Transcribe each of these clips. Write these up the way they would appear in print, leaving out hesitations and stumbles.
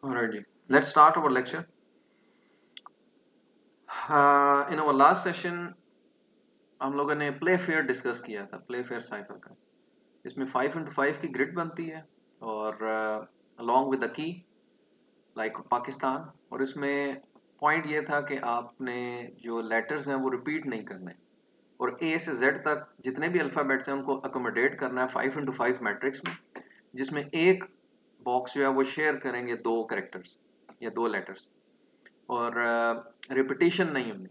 Alrighty, let's start our lecture. In our last session हम लोगों ने प्ले फेयर डिस्कस किया था, प्ले फेयर साइफर का। इसमें 5x5 की ग्रिड बनती है और अलॉन्ग विद द की लाइक पाकिस्तान, और इसमें पॉइंट ये था कि आपने जो लेटर्स हैं वो रिपीट नहीं करने, और ए से जेड तक जितने भी अल्फ़ाबेट्स हैं उनको अकोमोडेट करना है 5x5 मैट्रिक्स में, जिसमें एक बॉक्स जो है वो शेयर करेंगे दो करेक्टर्स या दो लेटर्स, और रिपीटिशन नहीं होनी।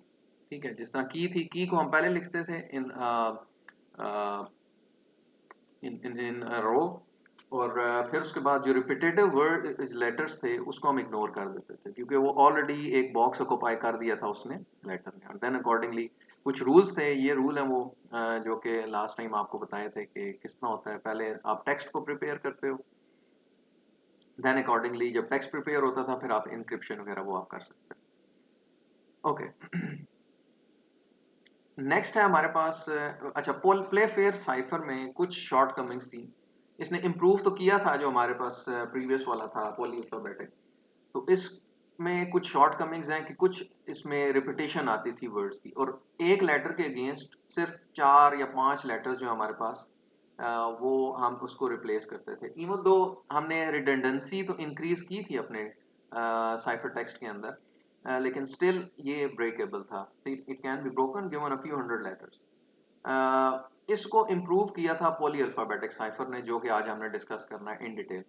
ठीक है, जिस तरह की थी, की को हम पहले लिखते थे इन इन रो, और फिर उसके बाद जो रिपीटेटिव वर्ड लेटर्स थे उसको हम इग्नोर कर देते थे क्योंकि वो ऑलरेडी एक बॉक्स ऑक्यूपाई कर दिया था उसने लेटर ने। और देन अकॉर्डिंगली कुछ रूल्स थे, ये रूल हैं वो जो कि लास्ट टाइम आपको बताए थे कि किस तरह होता है। पहले आप टेक्स्ट को प्रिपेयर करते हो, देन अकॉर्डिंगली जब टेक्स्ट प्रिपेयर होता था फिर आप इंक्रिप्शन वगैरह वो आप कर सकते हो। ओके, नेक्स्ट है हमारे पास अच्छा, प्ले फेयर साइफर में कुछ शॉर्ट कमिंग्स थी। इसने इम्प्रूव तो किया था जो हमारे पास प्रीवियस वाला था पॉली अल्फाबेटिक, तो इसमें कुछ शॉर्ट कमिंग्स हैं कि कुछ इसमें रिपीटेशन आती थी वर्ड्स की, और एक लेटर के अगेंस्ट सिर्फ 4 या 5 लेटर्स जो हमारे पास वो हम उसको रिप्लेस करते थे। इवन दो हमने रिडंडेंसी तो इंक्रीज की थी अपने साइफर टेक्स्ट के अंदर, लेकिन स्टिल ये ब्रेकेबल था। It can be broken given a few hundred letters. इसको इम्प्रूव किया था पॉली अल्फाबेटिक साइफर ने, जो कि आज हमने डिस्कस करना है in detail.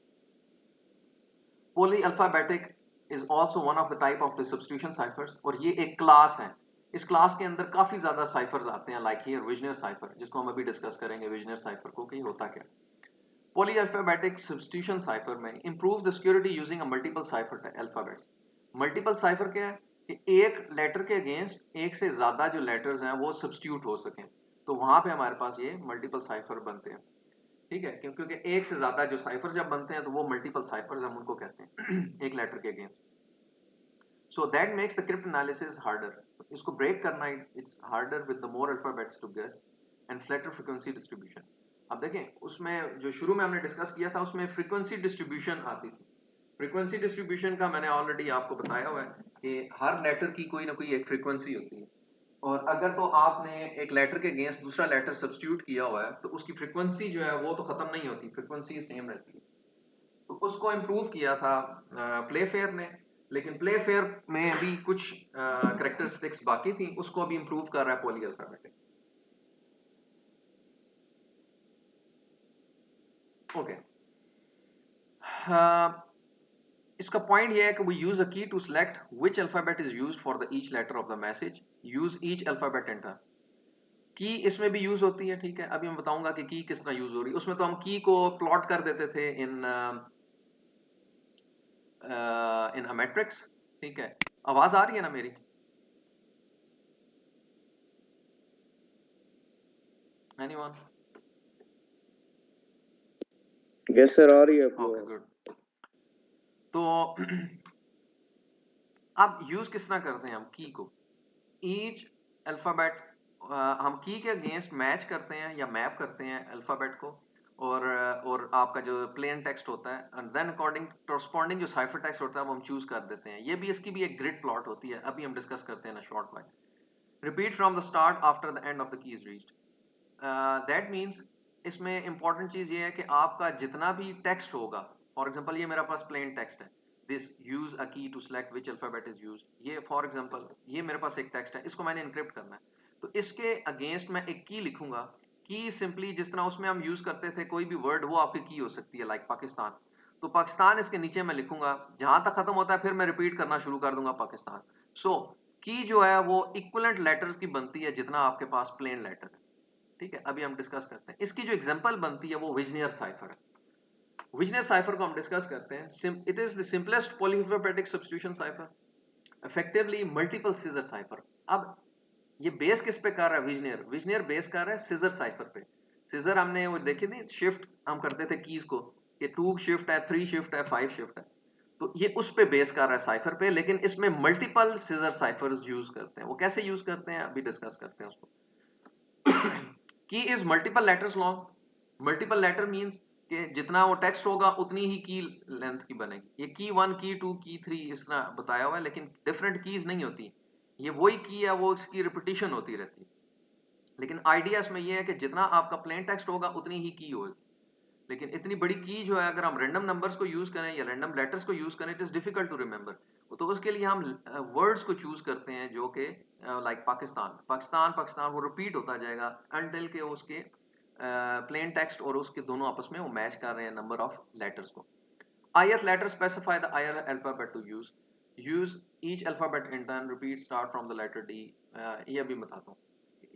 Poly alphabetic is also one of the type of the substitution cyphers, और ये एक क्लास है। इस क्लास के अंदर काफी ज्यादा साइफर्स आते हैं, लाइक हियर विजनर साइफर, जिसको हम अभी डिस्कस करेंगे। विजनर साइफर को कि होता क्या। Polyalphabetic substitution cipher में improves the security using a multiple cipher alphabets। Multiple cipher क्या है कि एक लेटर के अगेंस्ट एक से ज्यादा जो लेटर्स हैं वो सब्स्टिट्यूट हो सकें, तो वहां पे हमारे पास ये मल्टीपल साइफर बनते हैं। ठीक है, क्योंकि एक से ज्यादा जो साइफर जब बनते हैं तो वो मल्टीपल साइफर्स हम उनको कहते हैं एक लेटर के against. So that makes the cryptanalysis harder. इसको ब्रेक करना it's harder with the more alphabets to guess and flatter frequency distribution. अब देखें, उसमें जो शुरू में हमने डिस्कस किया था उसमें फ्रीक्वेंसी डिस्ट्रीब्यूशन आती थी। फ्रीक्वेंसी डिस्ट्रीब्यूशन का मैंने ऑलरेडी आपको बताया हुआ है कि हर लेटर की कोई ना कोई एक फ्रीक्वेंसी होती है, और अगर तो आपने एक लेटर के अगेंस्ट दूसरा लेटर सब्स्टिट्यूट किया हुआ है तो उसकी फ्रीक्वेंसी जो है वो तो खत्म नहीं होती, फ्रीक्वेंसी सेम रहती है। तो उसको इम्प्रूव किया था प्ले फेयर ने, लेकिन प्ले फेयर में भी कुछ करेक्टरिस्टिक्स बाकी थी, उसको अभी इम्प्रूव कर रहा है पॉली अल्फाबेटिक। ओके, इसका पॉइंट ये है कि we use a key to select which alphabet is used for the each letter of the message, use each alphabet in turn. की इसमें भी यूज होती है, ठीक है। अभी मैं बताऊंगा कि की किस तरह यूज हो रही है। उसमें तो हम की को प्लॉट कर देते थे इन इन अ मैट्रिक्स। ठीक है, आवाज आ रही है ना मेरी? एनीवन? यस सर, आ रही है आपको। Okay, good. तो अब यूज किस तरह करते हैं हम की को? ईच अल्फाबेट हम की के अगेंस्ट मैच करते हैं या मैप करते हैं अल्फाबेट को, और आपका जो प्लेन टेक्स्ट होता है, एंड देन अकॉर्डिंग करस्पॉन्डिंग जो साइफर टेक्स्ट होता है वो हम चूज कर देते हैं। ये भी, इसकी भी एक ग्रिड प्लॉट होती है, अभी हम डिस्कस करते हैं ना short while. Repeat from the start after the end of the key is reached. That means इसमें इंपॉर्टेंट चीज ये है कि आपका जितना भी टेक्स्ट होगा, फॉर एग्जाम्पल ये मेरा पास प्लेन टेक्स्ट है, this use a key to select which alphabet is used. ये फॉर एग्जाम्पल ये मेरे पास एक टेक्स्ट है, इसको मैंने इनक्रिप्ट करना है, तो इसके अगेंस्ट मैं एक की लिखूंगा। की सिंपली जिस तरह उसमें हम यूज करते थे कोई भी वर्ड, वो आपकी की हो सकती है, लाइक पाकिस्तान। तो पाकिस्तान इसके नीचे मैं लिखूंगा, जहां तक खत्म होता है फिर मैं रिपीट करना शुरू कर दूंगा पाकिस्तान। सो की जो है वो इक्वलेंट लेटर्स की बनती है जितना आपके पास प्लेन लेटर है। ठीक है, अभी हम डिस्कस करते हैं। इसकी जो एग्जांपल बनती है वो विजनियर साइफर है। विजनियर साइफर को हम डिस्कस करते हैं। It is the simplest polyalphabetic substitution cipher, effectively multiple Caesar cipher. अब ये बेस किस पे कर रहा है? विजनियर विजनियर बेस कर रहा है सीजर साइफर पे। सीजर हमने वो देखी थी, शिफ्ट हम करते थे कीज को, कि 2 शिफ्ट है, 3 शिफ्ट है, 5 शिफ्ट है। तो ये उस पे बेस कर रहा है साइफर पे, लेकिन इसमें मल्टीपल सीजर साइफर्स यूज करते हैं। वो कैसे यूज करते हैं अभी डिस्कस करते हैं उसको। Key is multiple letters long. Multiple letter means कि जितना वो टेक्स्ट होगा उतनी ही की लेंथ की बनेगी। ये की 1, की 2, की 3 इस तरह बताया हुआ है, लेकिन डिफरेंट कीज नहीं होती। ये वही की है, वो इसकी रिपीटिशन होती रहती है। लेकिन आइडिया इसमें ये है कि जितना आपका प्लेन टेक्स्ट होगा उतनी ही की होगी। लेकिन इतनी बड़ी की जो है, अगर हम रैंडम नंबर्स को यूज करें या रैंडम लेटर्स को यूज करें, it is difficult to remember. तो उसके लिए हम वर्ड्स को चूज करते हैं जो कि लाइक पाकिस्तान पाकिस्तान पाकिस्तान, वो रिपीट होता जाएगा अनटिल के उसके प्लेन टेक्स्ट और उसके दोनों आपस में वो मैच कर रहे हैं नंबर ऑफ लेटर्स को। ith letter specify the higher alphabet to use each alphabet in turn, repeat start from the letter D। ये अभी बताता हूँ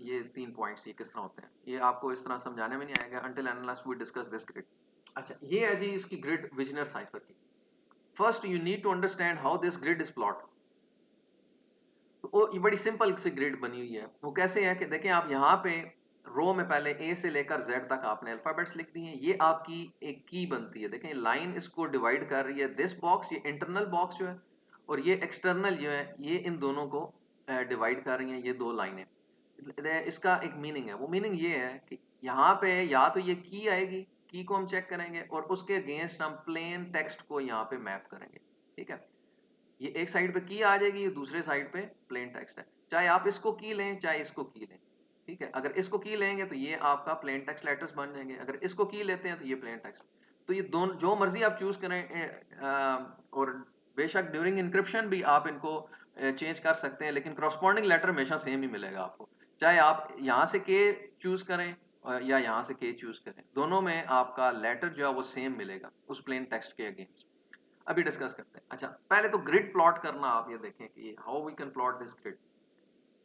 ये 3 पॉइंट्स ये किस तरह होते हैं। ये आपको इस तरह समझाने में नहीं आएगा until and unless we discuss this grid। अच्छा, ये है जी इसकी ग्रिड विजनर साइफर की। First you need to understand how this grid is plot. तो ये बड़ी सिंपल सी ग्रिड बनी हुई है। वो कैसे है कि देखें आप यहाँ पे रो में पहले ए से लेकर जेड तक आपने अल्फाबेट्स लिख दिए हैं। ये आपकी एक की बनती है। देखें लाइन इसको डिवाइड कर रही है। दिस बॉक्स, ये इंटरनल बॉक्स जो है, और ये एक्सटर्नल जो है, ये इन दोनों को डिवाइड कर रही हैं ये दो लाइनें। इसका एक मीनिंग है। वो मीनिंग ये है कि यहाँ पे या तो ये की आएगी, की को हम चेक करेंगे और उसके अगेंस्ट हम प्लेन टेक्स्ट को यहाँ पे मैप करेंगे। ठीक है, ये एक साइड पे की आ जाएगी, ये दूसरे साइड पे प्लेन टेक्स्ट है। चाहे आप इसको की लें चाहे इसको की लें। ठीक है, अगर इसको की लेंगे तो ये आपका प्लेन टेक्स्ट लेटर्स बन जाएंगे, अगर इसको की लेते हैं तो ये प्लेन टेक्स्ट। तो ये दोनों जो मर्जी आप चूज करें, और बेशक ड्यूरिंग इंक्रिप्शन भी आप इनको चेंज कर सकते हैं, लेकिन करस्पॉन्डिंग लेटर हमेशा सेम ही मिलेगा आपको। चाहे आप यहाँ से के चूज करें या यहाँ से के चूज करें, दोनों में आपका लेटर जो है वो सेम मिलेगा उस प्लेन टेक्स्ट के अगेंस्ट। अभी डिस्कस करते हैं। अच्छा, पहले तो ग्रिड प्लॉट करना आप ये देखें कि how we can plot this grid.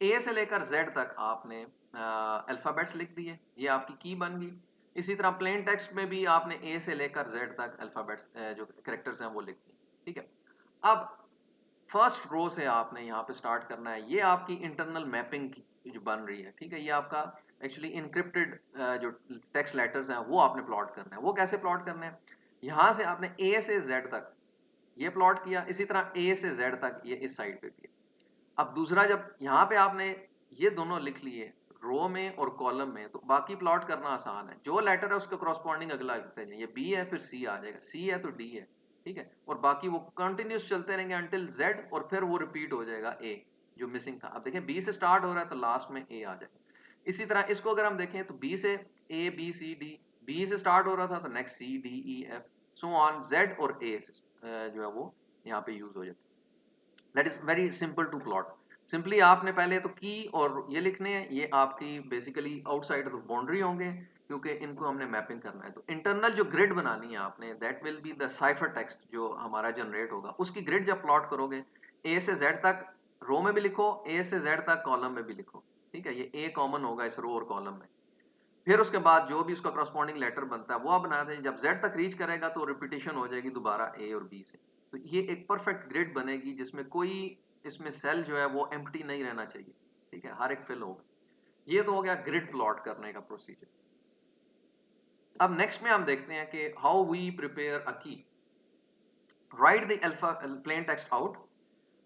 A से लेकर जेड तक आपने अल्फाबेट्स लिख दिए, ये आपकी की बन गई। इसी तरह प्लेन टेक्स्ट में भी आपने ए से लेकर जेड तक अल्फाबेट्स जो कैरेक्टर्स हैं वो लिख दिए। ठीक है, अब फर्स्ट रो से आपने यहाँ पे स्टार्ट करना है। ये आपकी इंटरनल मैपिंग जो बन रही है। ठीक है, ये आपका एक्चुअली इनक्रिप्टेड जो टेक्स्ट लेटर्स हैं वो आपने प्लॉट करना है। वो कैसे प्लॉट करना है? यहाँ से आपने ए से जेड तक ये प्लॉट किया, इसी तरह ए से जेड तक ये इस साइड पे भी है। अब दूसरा, जब यहाँ पे आपने ये दोनों लिख लिए रो में और कॉलम में, तो बाकी प्लॉट करना आसान है। जो लेटर है उसके करस्पॉन्डिंग अगला लिखते जाइए। ये बी है फिर सी आ जाएगा, सी है तो डी है। ठीक है, और बाकी वो कंटिन्यूस चलते रहेंगे अंटिल जेड, और फिर वो रिपीट हो जाएगा ए जो मिसिंग था। अब देखें बी से स्टार्ट हो रहा है तो लास्ट में ए आ जाएगा। इसी तरह इसको अगर हम देखें तो बी से A B C D, B से स्टार्ट हो रहा था तो next C D E F so on, Z और ए जो है वो यहाँ पे यूज हो जाता है। That is very simple to plot. Simply आपने पहले तो की और ये लिखने हैं, ये आपकी बेसिकली आउटसाइड ऑफ बाउंड्री होंगे क्योंकि इनको हमने मैपिंग करना है। तो इंटरनल जो ग्रिड बनानी है आपने, that will be the cipher text जो हमारा जनरेट होगा। उसकी ग्रिड जब प्लॉट करोगे, ए से जेड तक रो में भी लिखो, ए से जेड तक कॉलम में भी लिखो। ठीक है, ये ए कॉमन होगा इस रो और कॉलम में। फिर उसके बाद जो भी उसका करस्पॉन्डिंग लेटर बनता है वो आप बना दें। जब जेड तक रीच करेगा तो रिपीटेशन हो जाएगी दोबारा ए और बी से। तो ये एक परफेक्ट ग्रिड बनेगी जिसमें कोई इसमें सेल जो है वो एम्प्टी नहीं रहना चाहिए। ठीक है, हर एक फिल होगा। ये तो हो गया ग्रिड प्लॉट करने का प्रोसीजर। अब नेक्स्ट में हम देखते हैं कि हाउ वी प्रिपेयर अ की। Right the alpha plain text out.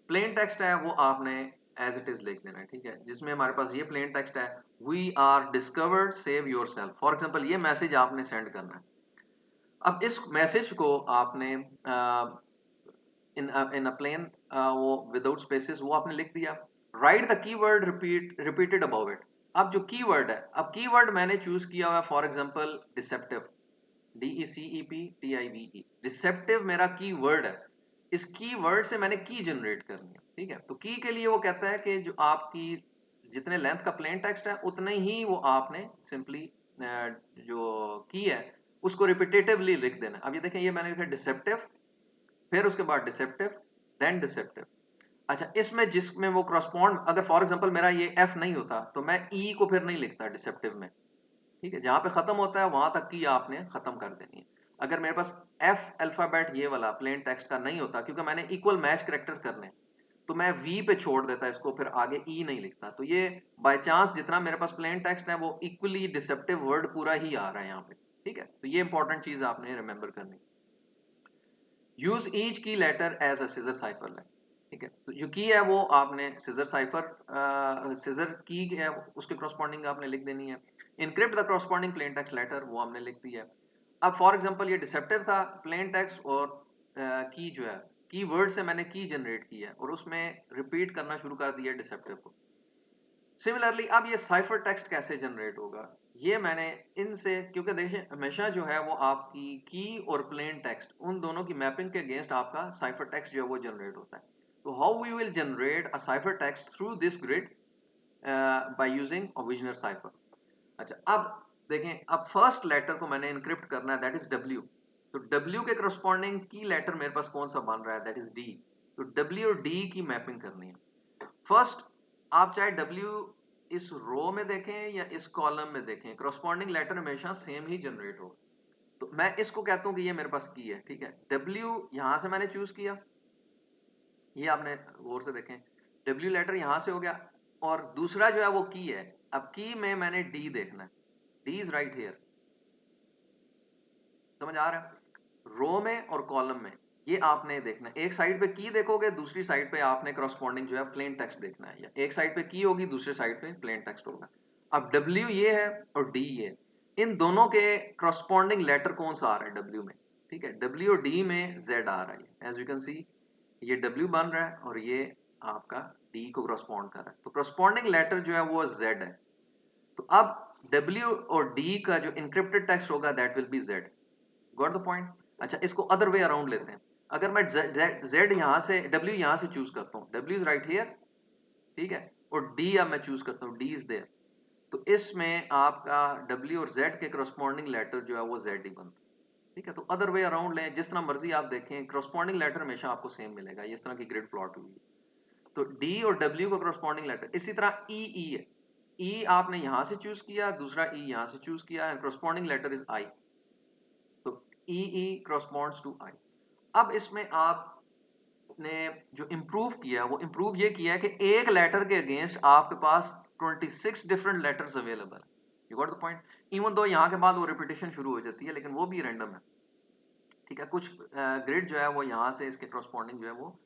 Plane text है वो आपने एज इट इज लिख देना है। ठीक है, जिसमें हमारे पास ये प्लेन टेक्स्ट है, we are discovered save yourself. For example ये मैसेज आपने सेंड करना है। अब इस मैसेज को आपने इन अ प्लेन वो विदाउट स्पेसेस वो आपने लिख दिया। Write the keyword repeated above it. अब जो कीवर्ड है, अब कीवर्ड मैंने चूज किया हुआ for example deceptive, DECEPTIVE। Deceptive मेरा की वर्ड है। इस की वर्ड से मैंने की जनरेट करनी है। ठीक है, तो की के लिए वो कहता है कि जो आपकी जितने लेंथ का प्लेन टेक्स्ट है उतने ही वो आपने सिंपली जो की है उसको रिपीटेटिवली लिख देना। अब ये देखें, ये मैंने लिखा डिसेप्टिव, फिर उसके बाद डिसेप्टिव, देन डिसेप्टिव। अच्छा, इसमें जिसमें वो करस्पॉन्ड, अगर फॉर एग्जांपल मेरा ये एफ नहीं होता तो मैं ई को फिर नहीं लिखता डिसेप्टिव में। ठीक है, जहां पे खत्म होता है वहां तक की आपने खत्म कर देनी है। अगर मेरे पास एफ अल्फाबेट ये वाला प्लेन टेक्स्ट का नहीं होता क्योंकि मैंने इक्वल मैच करेक्टर करने, तो मैं वी पे छोड़ देता इसको, फिर आगे ई नहीं लिखता। तो ये बाय चांस जितना मेरे पास प्लेन टेक्स्ट है वो इक्वली डिसेप्टिव वर्ड पूरा ही आ रहा है यहाँ पे। ठीक है, तो ये इंपॉर्टेंट चीज आपने रिमेंबर करनी। Use each key letter as a Caesar cipher line. ठीक है, तो जो की है वो आपने सिजर साइफर सिजर की है उसके करस्पॉन्डिंग आपने लिख देनी है। Encrypt the corresponding plain text letter वो हमने लिख दी है। अब फॉर एग्जांपल ये डिसेप्टिव था, प्लेन टेक्स्ट और की जो है की वर्ड से मैंने की जनरेट की है और उसमें रिपीट करना शुरू कर दिया डिसेप्टिव को। सिमिलरली अब ये साइफर टेक्स्ट कैसे जनरेट होगा, ये मैंने इनसे, क्योंकि देखिए हमेशा जो है वो आपकी की और प्लेन टेक्स्ट उन दोनों की मैपिंग के अगेंस्ट आपका साइफर टेक्स्ट जो है वो जनरेट होता है। तो how we will generate a cipher text through this grid by using a Vigenere cipher. अच्छा, अब देखें, अब फर्स्ट लेटर को मैंने इनक्रिप्ट करना है, दैट इज डब्ल्यू। तो डब्ल्यू के करस्पॉन्डिंग की लेटर मेरे पास कौन सा बन रहा है, दैट इज डी। तो डब्ल्यू और डी की मैपिंग करनी है। फर्स्ट, आप चाहे डब्ल्यू इस रो में देखें या इस कॉलम में देखें, करस्पॉन्डिंग लेटर हमेशा सेम ही जनरेट होगा। तो मैं इसको कहता हूं कि ये मेरे पास की है, ठीक है। डब्ल्यू यहां से मैंने चूज किया, ये आपने गौर से देखें, डब्ल्यू लेटर यहां से हो गया और दूसरा जो है वो की है। अब की में मैंने डी देखना है, डी इज राइट हियर। समझ आ रहा है? रो में और कॉलम में ये आपने देखना है। एक साइड पे की देखोगे, दूसरी साइड पे आपने करस्पॉन्डिंग जो है प्लेन टेक्स्ट देखना है, या एक साइड पे की होगी, दूसरी साइड पे प्लेन टेक्स्ट होगा। अब डब्ल्यू ये है और डी ये, इन दोनों के करस्पॉन्डिंग लेटर कौन सा आ रहा है डब्ल्यू में, ठीक है। डब्ल्यू और डी में जेड आ रहा है, एज यू कैन सी ये डब्ल्यू बन रहा है और ये आपका डी को करस्पॉन्ड कर रहा है। तो करस्पॉन्डिंग लेटर जो है वो जेड है। तो अब डब्ल्यू और डी का जो इंक्रिप्टेड टेक्स्ट होगा that will be Z. Got the point? अच्छा, इसको अदर वे अराउंड लेते हैं। अगर मैं जेड यहां से डब्ल्यू यहां से चूज करता हूं, डब्ल्यू इज राइट हियर, ठीक है, और डी अब मैं चूज करता हूं, डी इज देयर। तो इसमें आपका डब्ल्यू और जेड के करस्पॉन्डिंग लेटर जो है वो जेड ही बनता है, ठीक है। तो अदर वे अराउंड लें, जिस तरह मर्जी आप देखें, करस्पॉन्डिंग लेटर हमेशा आपको सेम मिलेगा। इस तरह की ग्रिड प्लॉट हुई है तो डी और डब्ल्यू का करस्पॉन्डिंग लेटर। इसी तरह ई ई है, ई आपने यहां से चूज किया, दूसरा ई यहां से चूज किया, and corresponding letter is I. तो ई ई करस्पॉन्ड्स टू आई। अब इसमें आपने जो इंप्रूव किया वो इंप्रूव ये किया है कि एक लेटर के अगेंस्ट आपके पास 26 different letters available. You got the point? Even though यहाँ के बाद वो रिपीटेशन शुरू हो जाती है, लेकिन वो भी रैंडम है, ठीक है। कुछ ग्रिड जो है वो यहाँ से इसके करस्पॉन्डिंग जो है वो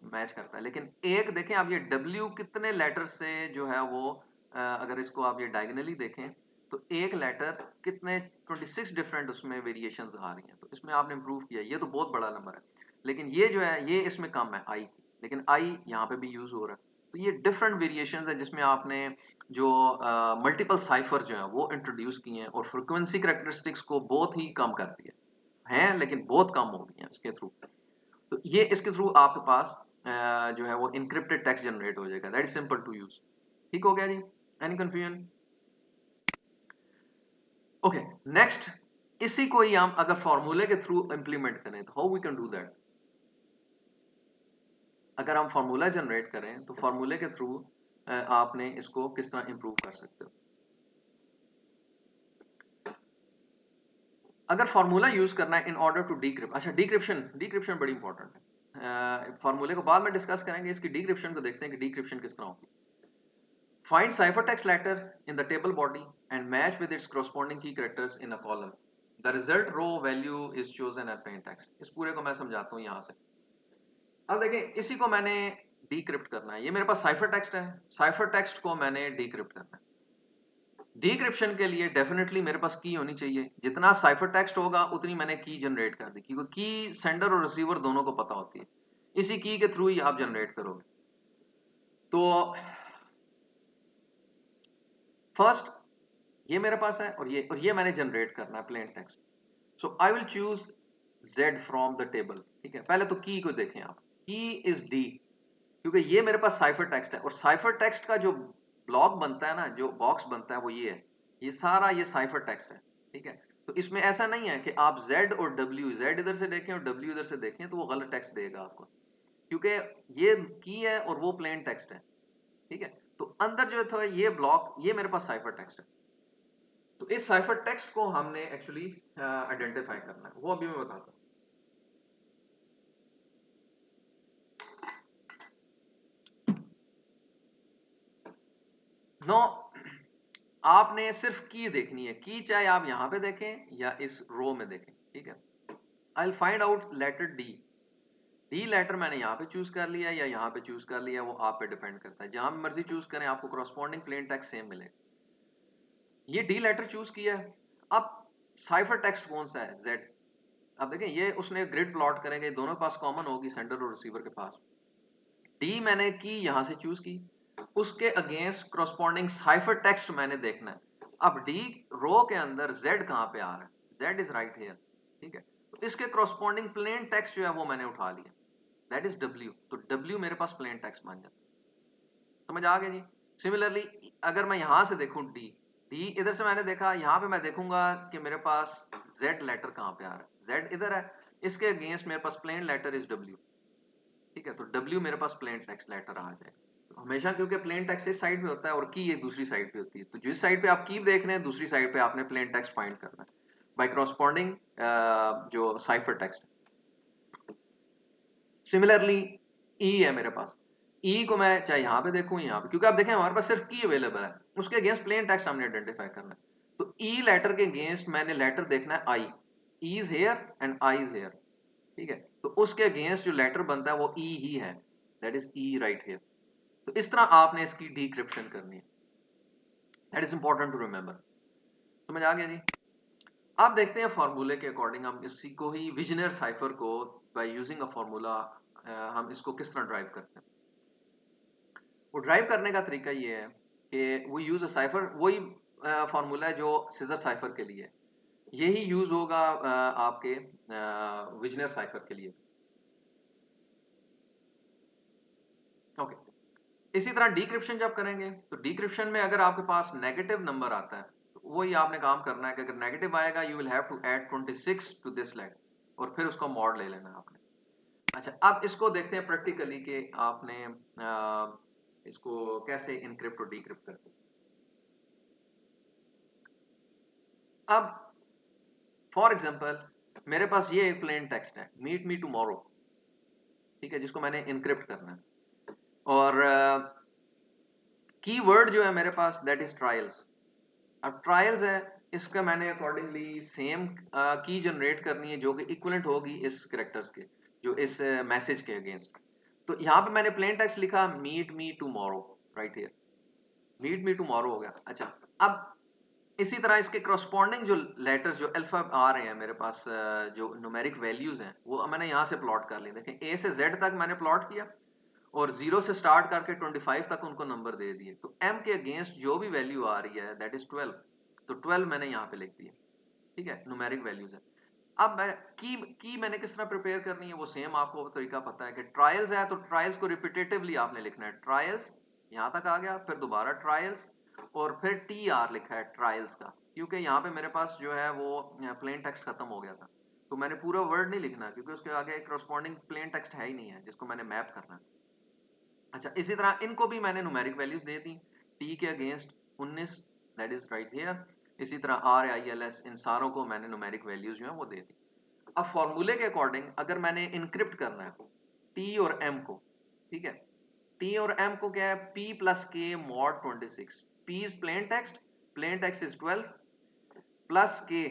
मैच करता है। लेकिन एक देखें आप, ये डब्ल्यू कितने लेटर से जो है वो अगर इसको आप ये डायगनली देखें तो एक लेटर कितने 26 डिफरेंट उसमें वेरिएशंस आ रही हैं। तो इसमें आपने इंप्रूव किया, ये तो बहुत बड़ा नंबर है। लेकिन ये जो है ये इसमें कम है आई, लेकिन आई यहाँ पे भी यूज हो रहा है। तो ये डिफरेंट वेरिएशंस है जिसमें आपने जो मल्टीपल साइफर जो है वो इंट्रोड्यूस किए हैं और फ्रिक्वेंसी करेक्टरिस्टिक्स को बहुत ही कम कर दिया हैं, लेकिन बहुत कम हो गई हैं इसके थ्रू। तो ये इसके थ्रू आपके पास जो है वो इनक्रिप्टेड टेक्स्ट जनरेट हो जाएगा, that is simple to use. ठीक हो गया जी? Any confusion? ओके, नेक्स्ट, इसी को ही हम अगर फॉर्मूले के थ्रू इंप्लीमेंट करें तो how we can do that. अगर हम फॉर्मूला जनरेट करें तो फॉर्मूले के थ्रू आपने इसको किस तरह इंप्रूव कर सकते हो। अगर फॉर्मूला यूज करना है इन ऑर्डर टू डीक्रिप्ट, अच्छा डीक्रिप्शन, डीक्रिप्शन बड़ी इंपॉर्टेंट है। फॉर्मूले को बाद में डिस्कस करेंगे, इसकी डीक्रिप्शन को देखते हैं कि डीक्रिप्शन किस तरह होगी। Find ciphertext letter in the table body and match with its corresponding key characters in a column. The result row value is chosen as plain text. इस पूरे को मैं समझाता हूं यहां से। अब देखें, इसी को मैंने डीक्रिप्ट करना है। ये मेरे पास साइफर टेक्स्ट है, साइफर टेक्स्ट को मैंने डीक्रिप्ट करना है। डीक्रिप्शन के लिए डेफिनेटली मेरे पास की होनी चाहिए। जितना साइफर टेक्स्ट होगा उतनी मैंने की जनरेट कर दी, क्योंकि की सेंडर और रिसीवर दोनों को पता होती है। इसी की के थ्रू ही आप जनरेट करोगे। तो फर्स्ट ये मेरे पास है और ये मैंने जनरेट करना है plain text. So I will choose Z from the table, ठीक है। पहले तो की को देखें आप, की इज डी, क्योंकि ये मेरे पास साइफर टेक्स्ट है और साइफर टेक्स्ट का जो ब्लॉक बनता है ना, जो बॉक्स बनता है वो ये है, ये सारा ये साइफर टेक्स्ट है, ठीक है। तो इसमें ऐसा नहीं है कि आप जेड और डब्ल्यू, जेड इधर से देखें और डब्ल्यू इधर से देखें तो वो गलत टेक्स्ट देगा आपको, क्योंकि ये की है और वो प्लेन टेक्स्ट है, ठीक है। तो अंदर जो था ये ब्लॉक, ये मेरे पास साइफर टेक्स्ट है। तो इस साइफर टेक्स्ट को हमने एक्चुअली आइडेंटिफाई करना है, वो अभी मैं बताता हूं। नो, आपने सिर्फ की देखनी है, की चाहे आप यहां पे देखें या इस रो में देखें, ठीक है। I will find out letter D. D letter मैंने यहां पे चूज कर लिया या यहां पे चूज कर लिया, वो आप पे डिपेंड करता है। जहां भी मर्जी चूज करें आपको करस्पॉन्डिंग प्लेन टेक्स्ट सेम मिलेगा। ये डी लेटर चूज किया है। अब साइफर टेक्स्ट कौन सा है? Z। अब देखें ये उसने ग्रिड प्लॉट करेंगे, दोनों के पास कॉमन होगी, सेंडर और रिसीवर के पास। D मैंने की यहां से चूज की, उसके अगेंस्ट करस्पॉन्डिंग साइफर टेक्स्ट मैंने देखना है। अब D रो के अंदर Z कहां पे आ रहा है? Z इज राइट हियर, ठीक है। तो इसके करस्पॉन्डिंग प्लेन टेक्स्ट जो है वो मैंने उठा लिया, दैट इज W। तो W मेरे पास प्लेन टेक्स्ट बन जाता है। समझ आ गया जी? सिमिलरली अगर मैं यहां से देखूं D इधर से मैंने देखा, यहां पे मैं देखूंगा कि मेरे पास Z लेटर कहां पे आ रहा है, Z इधर है, इसके अगेंस्ट मेरे पास प्लेन लेटर इज W, ठीक है। तो W मेरे पास प्लेन टेक्स्ट लेटर आ जाएगा। तो हमेशा क्योंकि प्लेन टेक्स्ट इस साइड पे होता है और की एक दूसरी साइड पे होती है, तो जिस साइड पे आप की देख रहे हैं दूसरी साइड पे आपने प्लेन टेक्स्ट फाइंड करना है बाय करस्पॉन्डिंग जो साइफर टेक्स्ट। सिमिलरली ई है मेरे पास, ई को मैं चाहे यहां पे देखूं यहां पे, क्योंकि आप देखें हमारे पास सिर्फ की अवेलेबल है, उसके अगेंस्ट प्लेन टेक्स्ट हमने आइडेंटिफाई करना है। तो ई लेटर के अगेंस्ट मैंने लेटर देखना है I, E is here and I is here, ठीक है। तो उसके अगेंस्ट जो लेटर बनता है वो ई ही है, that is E right here. तो इस तरह आपने इसकी डिक्रिप्शन करनी है, that is important to remember. समझ आ गया जी? आप देखते हैं फॉर्मूले के अकॉर्डिंग हम इसी को ही विजनर साइफर को बाय यूजिंग अ फॉर्मूला हम इसको किस तरह ड्राइव करते हैं। वो ड्राइव करने का तरीका ये है कि वो यूज अ साइफर, वही फॉर्मूला है जो सीजर साइफर के लिए, यही यूज होगा आपके विजनर साइफर के लिए। ओके, इसी तरह डिक्रिप्शन जब करेंगे तो डिक्रिप्शन में अगर आपके पास नेगेटिव नंबर आता है तो वही आपने काम करना है कि अगर नेगेटिव आएगा you will have to add 26 to this let और फिर उसका मॉड ले लेना है आपने। अच्छा, अब इसको देखते हैं प्रैक्टिकली कि आपने इसको कैसे इनक्रिप्ट और डिक्रिप्ट करते हैं। अब फॉर एग्जांपल मेरे पास ये एक प्लेन टेक्स्ट है, मीट मी टुमारो, ठीक है, जिसको मैंने इनक्रिप्ट करना है। और कीवर्ड जो है मेरे पास दैट इज ट्रायल्स। अब ट्रायल्स है, इसका मैंने अकॉर्डिंगली सेम की जनरेट करनी है जो कि इक्विवेलेंट होगी इस कैरेक्टर्स के, जो इस मैसेज के अगेंस्ट। तो यहाँ पे मैंने प्लेन टेक्स्ट लिखा meet me tomorrow, right here meet me tomorrow हो गया। अच्छा, अब इसी तरह इसके करस्पॉन्डिंग जो लेटर्स जो अल्फा आ रहे हैं मेरे पास, जो न्यूमेरिक वैल्यूज हैं वो मैंने यहाँ से प्लॉट कर लिए। देखें ए से जेड तक मैंने प्लॉट किया और 0 से स्टार्ट करके 25 तक उनको नंबर दे दिए। तो m के अगेंस्ट जो भी वैल्यू आ रही है दैट इज 12, तो 12 मैंने यहाँ पे लिख दिया, ठीक है, न्यूमेरिक वैल्यूज है। अब मैं की मैंने किस तरह प्रिपेयर करनी है वो सेम आपको तरीका पता है कि ट्रायल्स है तो ट्रायल्स को रिपीटेटिवली आपने लिखना है, ट्रायल्स यहाँ तक आ गया, फिर दोबारा ट्रायल्स और फिर टी आर लिखा है ट्रायल्स का, क्योंकि यहाँ पे मेरे पास जो है वो प्लेन टेक्स्ट खत्म हो गया था, तो मैंने पूरा वर्ड नहीं लिखना क्योंकि उसके आगे करस्पॉन्डिंग प्लेन टेक्स्ट है ही नहीं है जिसको मैंने मैप करना है। अच्छा, इसी तरह इनको भी मैंने न्यूमेरिक वैल्यूज दे दी, टी के against 19 that is right here, इसी तरह आर आई एल एस इन सारों को मैंने न्यूमेरिक वैल्यूज जो है वो दे दी। अब फॉर्मूले के अकॉर्डिंग अगर मैंने इनक्रिप्ट करना है टी और एम को, ठीक है, टी और एम को क्या है पी प्लस के mod 26, P is plain text is 12 plus के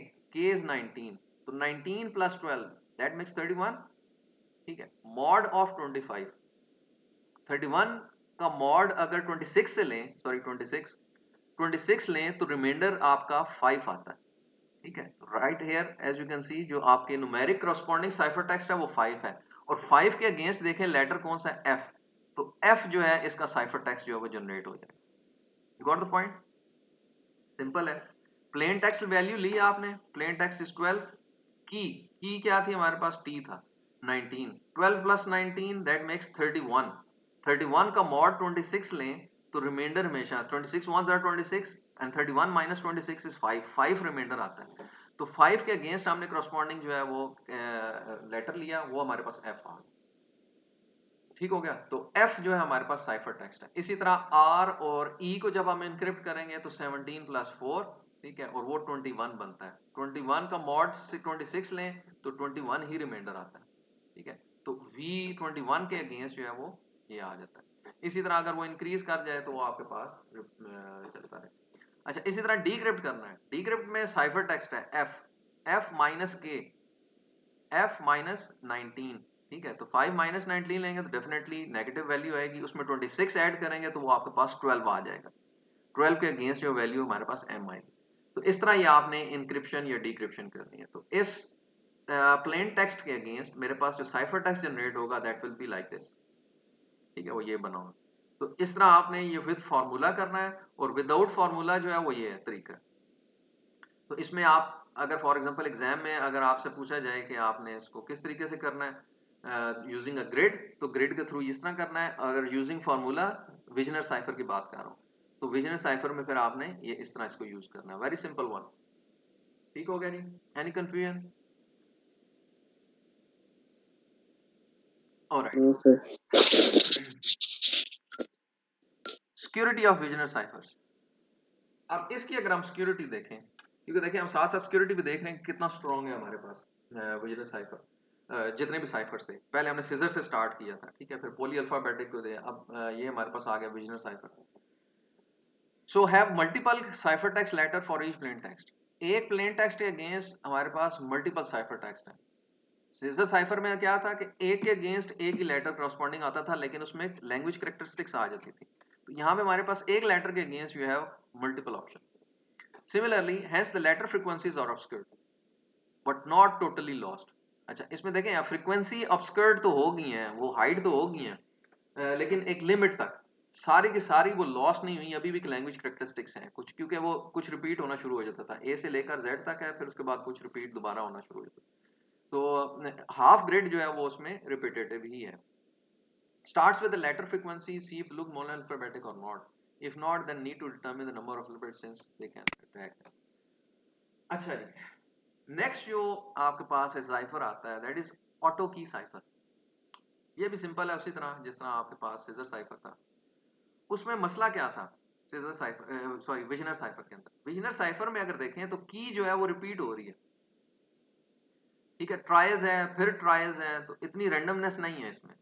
इज 19, तो 19 प्लस 12 दैट मेक्स 31, ठीक है, मॉड ऑफ 25, 31 का मॉड अगर 26 से लें, सॉरी 26 लें तो रिमाइंडर आपका 5 आता है, ठीक है। Right here as you can see जो आपके न्यूमेरिक करस्पॉन्डिंग साइफर टेक्स्ट है वो 5 है और 5 के अगेंस्ट देखें लेटर कौन सा है एफ, तो एफ जो है इसका साइफर टेक्स्ट जो है वो जनरेट हो जाएगा। You got the point? Simple है। प्लेन टेक्स्ट वैल्यू ली आपने, प्लेन टेक्स्ट इज 12, की क्या थी हमारे पास, टी था 19, 12 प्लस 19 दैट मेक्स 31, 31 का मॉड 26 लें तो रिमाइंडर हमेशा 26 1s are 26 and 31 minus 26 is 5, 5 remainder आता है। तो 5 के अगेंस्ट हमने करस्पॉन्डिंग जो है वो लेटर लिया, वो हमारे पास एफ आ गया, ठीक हो गया। तो एफ जो है हमारे पास साइफर टेक्स्ट है। इसी तरह आर और ई को जब हम इनक्रिप्ट करेंगे तो 17 प्लस 4, ठीक है, और वो 21 बनता है, 21 का मॉड से 26 लें तो 21 ही रिमाइंडर आता है, ठीक है। तो वी 21 के अगेंस्ट जो है वो ये आ जाता है। इसी तरह अगर वो इंक्रीज कर जाए तो वो आपके पास चलता रहे। अच्छा, इसी तरह डीक्रिप्ट करना है, डीक्रिप्ट में साइफर टेक्स्ट है एफ माइनस के, एफ माइनस 19, ठीक है। तो 5 माइनस 19 लेंगे तो डेफिनेटली नेगेटिव वैल्यू आएगी, उसमें 26 ऐड करेंगे तो वो आपके पास 12 आ जाएगा, 12 के अगेंस्ट जो वैल्यू हमारे पास एम आएगी। तो इस तरह ये आपने इंक्रिप्शन या डिक्रिप्शन करनी है। तो इस प्लेन टेक्स्ट के अगेंस्ट मेरे पास जो साइफर टेक्स्ट जनरेट होगा that will be like this, ठीक है, वो ये बना होगा। तो इस तरह आपने ये विद फार्मूला करना है, और विदाउट फार्मूला जो है वो ये है तरीका। तो इसमें आप अगर फॉर एग्जांपल एग्जाम में अगर आपसे पूछा जाए कि आपने इसको किस तरीके से करना है यूजिंग अ ग्रिड, तो ग्रिड के थ्रू इस तरह करना है। अगर यूजिंग फार्मूला, विजनर साइफर की बात कर रहा हूँ, तो विजनर साइफर में फिर आपने ये इस तरह इसको यूज करना है। Very simple one. ठीक हो गया जी? Any confusion? ऑलराइट। हाँ sir. Security of Vigenere ciphers. अब इसकी अगर हम सिक्योरिटी देखें, क्योंकि देखिए हम साथ साथ सिक्योरिटी भी देख रहे हैं कितना स्ट्रॉन्ग है हमारे पास विजनर साइफर। जितने भी साइफर्स थे, पहले हमने सीजर से स्टार्ट किया था, ठीक है, फिर पॉली अल्फाबेटिक को दे, अब ये हमारे पास आ गया Vigenere cipher. So have multiple cipher text letter for each plain text. एक प्लेन टेक्स्ट के अगेंस्ट हमारे पास मल्टीपल साइफर टेक्स्ट है। सीजर साइफर में क्या था कि एक के अगेंस्ट एक ही लेटर करस्पॉन्डिंग आता था, लेकिन उसमें लैंग्वेज कैरेक्टरिस्टिक्स आ जाती थी। तो यहाँ पे हमारे पास एक लेटर के against you have multiple option. Similarly, hence the letter frequencies are obscured, but not totally lost. अच्छा, इसमें देखें फ्रीक्वेंसी obscured तो हो गई हैं, वो हाइड तो हो गई हैं, लेकिन एक लिमिट तक सारी की सारी वो लॉस्ट नहीं हुई, अभी भी लैंग्वेज कैरेक्टरिस्टिक्स हैं कुछ, क्योंकि वो कुछ रिपीट होना शुरू हो जाता था। ए से लेकर जेड तक है, फिर उसके बाद कुछ रिपीट दोबारा होना शुरू हो जाता था। तो हाफ ग्रिड जो है वो उसमें रिपीटेटिव ही है। Starts with the letter frequency, see if look monoalphabetic or not. If not, then need to determine the number of alphabets since they can track. अच्छा जी, नेक्स्ट जो आपके पास है साइफर आता है, दैट इज ऑटो की cipher. ये भी simple है, उसी तरह जिस तरह आपके पास सीजर साइफर था। उसमें मसला क्या था सीजर साइफर, सॉरी विजनर साइफर के अंदर? विजनर साइफर में अगर देखें तो की जो है वो रिपीट हो रही है, ठीक है, ट्रायल्स है, फिर ट्रायल्स है, तो इतनी रैंडमनेस नहीं है इसमें।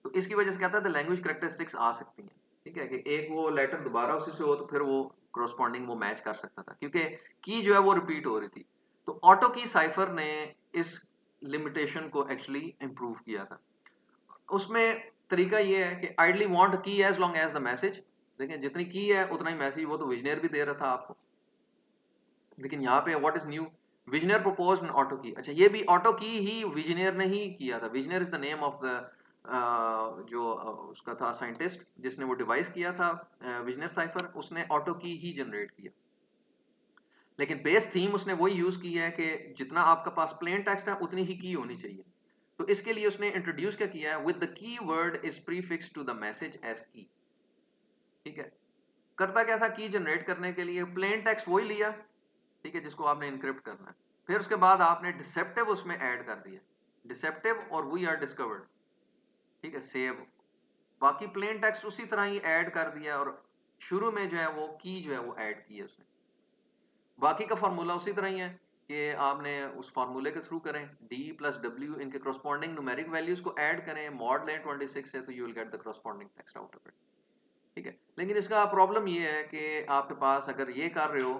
तो इसकी वजह से क्या था, लैंग्वेज कैरेक्टरिस्टिक्स आ सकती हैं, ठीक है, कि एक वो लेटर दोबारा उसी से हो तो फिर वो करस्पॉन्डिंग वो मैच कर सकता था, क्योंकि की जो है वो रिपीट हो रही थी। तो ऑटो की साइफर ने इस लिमिटेशन को एक्चुअली इंप्रूव किया था। उसमें तरीका ये है कि ideally want key as long as the message. देखें जितनी की है उतना ही मैसेज, वो तो विजनर भी दे रहा था आपको, लेकिन यहाँ पे what is new, Vigenere proposed an auto key. अच्छा, ये भी ऑटो की ही विजनर ने ही किया था। Vigenere is the name of the जो उसका था साइंटिस्ट जिसने वो डिवाइस किया था विजनर साइफर, उसने ऑटो की ही जनरेट किया। लेकिन बेस थीम उसने वही यूज की है कि जितना आपका पास प्लेन टेक्स्ट है उतनी ही की होनी चाहिए। तो इसके लिए उसने इंट्रोड्यूस क्या किया है, with the key word is prefix to the message as key. ठीक है, करता क्या था, की जनरेट करने के लिए प्लेन टेक्स्ट वही लिया, ठीक है, जिसको आपने इनक्रिप्ट करना है। फिर उसके बाद आपने डिसेप्टिव उसमें ऐड कर दिया, डिसेप्टिव और वी आर डिस्कवर्ड, ठीक है, सेव। बाकी प्लेन टेक्स्ट उसी तरह ही ऐड कर दिया, और शुरू में जो है वो की जो है वो ऐड की है उसने। बाकी का फार्मूला उसी तरह ही है कि आपने उस फार्मूले के थ्रू करें, डी प्लस डब्ल्यू इनके करस्पॉन्डिंग न्यूमेरिक वैल्यूज को ऐड करें, मॉड लें 26 है तो you will get the corresponding text out of it, ठीक है। लेकिन इसका प्रॉब्लम ये है कि आपके पास अगर ये कर रहे हो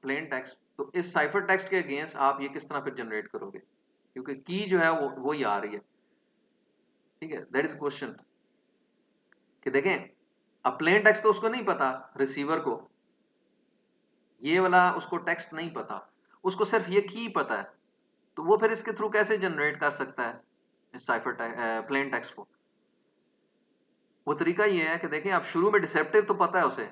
प्लेन टेक्स्ट, तो इस साइफर टेक्स्ट के अगेंस्ट आप ये किस तरह फिर जनरेट करोगे, क्योंकि की जो है वो ही आ रही है, ठीक है। दैट इज क्वेश्चन कि देखें, अब प्लेन टेक्स्ट तो उसको नहीं पता, रिसीवर को ये वाला उसको टेक्स्ट नहीं पता, उसको सिर्फ ये की पता है, तो वो फिर इसके थ्रू कैसे जनरेट कर सकता है इस साइफर प्लेन टेक्स्ट को? वो तरीका ये है कि देखें, आप शुरू में डिसेप्टिव तो पता है उसे,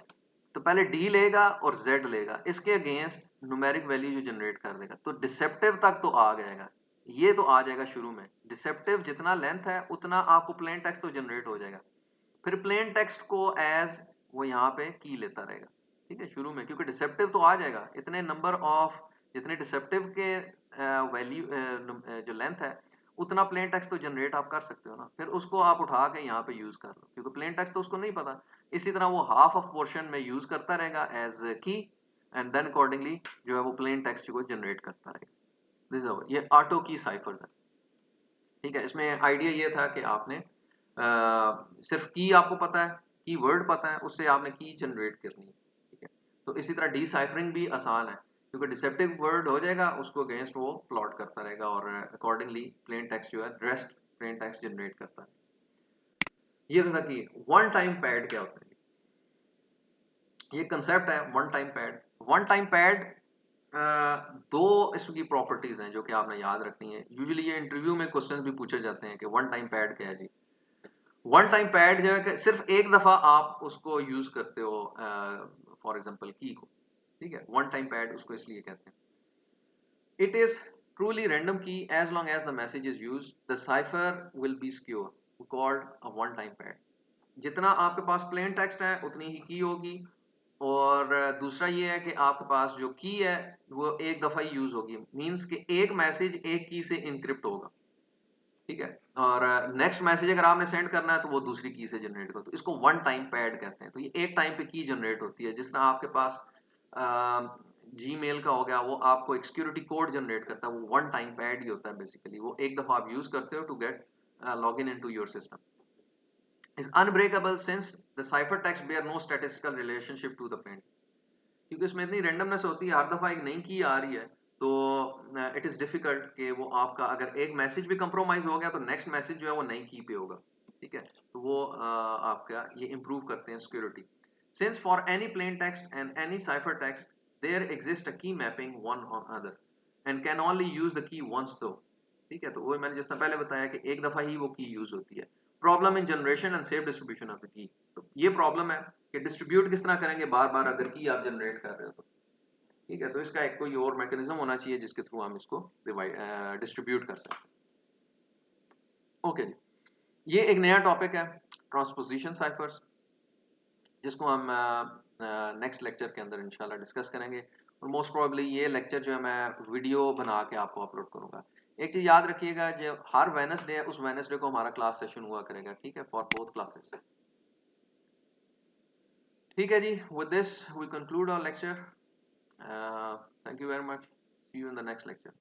तो पहले डी लेगा और जेड लेगा, इसके अगेंस्ट न्यूमेरिक वैल्यू जो जनरेट कर देगा, तो डिसेप्टिव तक तो आ जाएगा, ये तो आ जाएगा शुरू में। डिसेप्टिव जितना लेंथ है उतना आपको प्लेन टेक्स्ट तो जनरेट हो जाएगा। फिर प्लेन टेक्स्ट को एज वो यहाँ पे की लेता रहेगा, ठीक है, शुरू में, क्योंकि डिसेप्टिव तो आ जाएगा, इतने नंबर ऑफ जितने डिसेप्टिव के वैल्यू जो लेंथ है उतना प्लेन टेक्स्ट तो जनरेट आप कर सकते हो ना, फिर उसको आप उठा के यहाँ पे यूज कर लो, क्योंकि प्लेन टेक्स्ट तो उसको नहीं पता। इसी तरह वो हाफ ऑफ पोर्शन में यूज करता रहेगा एज की, एंड देन अकॉर्डिंगली जो है वो प्लेन टेक्स्ट को जनरेट करता रहेगा। दिस ये ऑटो की साइफर्स है, ठीक है। इसमें आइडिया ये था कि आपने सिर्फ की आपको पता है, की वर्ड पता है, उससे आपने की जनरेट करनी है, ठीक है। तो इसी तरह डिसाइफरिंग भी आसान है, क्योंकि डिसेप्टिव वर्ड हो जाएगा, उसको अगेंस्ट वो प्लॉट करता रहेगा और अकॉर्डिंगली प्लेन टेक्स्ट जो है रेस्ट प्लेन टेक्स्ट जनरेट करता है। ये था कि वन टाइम पैड क्या होता है। ये कंसेप्ट है one time pad. One time pad दो इसकी प्रॉपर्टीज हैं जो कि आपने याद रखनी है। यूजुअली ये इंटरव्यू में क्वेश्चन भी पूछे जाते हैं कि वन टाइम पैड क्या है जी। वन टाइम पैड जो है कि सिर्फ एक दफा आप उसको यूज करते हो, फॉर एग्जांपल की को, ठीक है, वन टाइम पैड उसको इसलिए कहते हैं। It is truly random key as long as the message is use the cipher will be secure called a one time pad. जितना आपके पास प्लेन टेक्स्ट है उतनी ही की होगी, और दूसरा ये है कि आपके पास जो की है वो एक दफा ही यूज होगी, मींस कि एक मैसेज एक की से इनक्रिप्ट होगा, ठीक है, और नेक्स्ट मैसेज अगर आपने सेंड करना है तो वो दूसरी की से जनरेट होगा, तो इसको वन टाइम पैड कहते हैं। तो ये एक टाइम पे की जनरेट होती है, जिस तरह आपके पास जीमेल का हो गया, वो आपको एक सिक्योरिटी कोड जनरेट करता है, वो वन टाइम पैड ही होता है बेसिकली, वो एक दफा आप यूज करते हो to get log in to your system. is unbreakable since the ciphertext bear no statistical relationship to the print, क्योंकि इसमें इतनी रेंडमनेस होती है, हर दफा एक नई की आ रही है, तो इट इज डिफिकल्ट कि वो आपका अगर एक मैसेज भी कंप्रोमाइज हो गया तो नेक्स्ट मैसेज जो है वो नई की पे होगा, ठीक है। तो वो आपका ये इंप्रूव करते हैं security. Since for any plain text and any cipher text there exist a key mapping one on other and can only use the key once दो, ठीक है। तो वो मैंने जिस तरह पहले बताया कि एक दफा ही वो की यूज होती है। Problem in generation and safe distribution of the key, तो ये प्रॉब्लम है कि डिस्ट्रीब्यूट किस तरह करेंगे बार बार अगर की आप जनरेट कर रहे हो तो, ठीक है। तो इसका एक कोई और मैकेनिज्म होना चाहिए जिसके थ्रू हम इसको डिस्ट्रीब्यूट कर सकते हैं। ओके, ये एक नया टॉपिक है ट्रांसपोजिशन साइफर्स, जिसको हम नेक्स्ट लेक्चर के अंदर इंशाल्लाह डिस्कस करेंगे, और मोस्ट प्रोबेबली ये लेक्चर जो है मैं वीडियो बना के आपको अपलोड करूंगा। एक चीज याद रखिएगा, जो हर वेडनेसडे है उस वेडनेसडे को हमारा क्लास सेशन हुआ करेगा, ठीक है, फॉर बोथ क्लासेस। ठीक है जी, with this we conclude our lecture. Thank you very much, see you in the next lecture.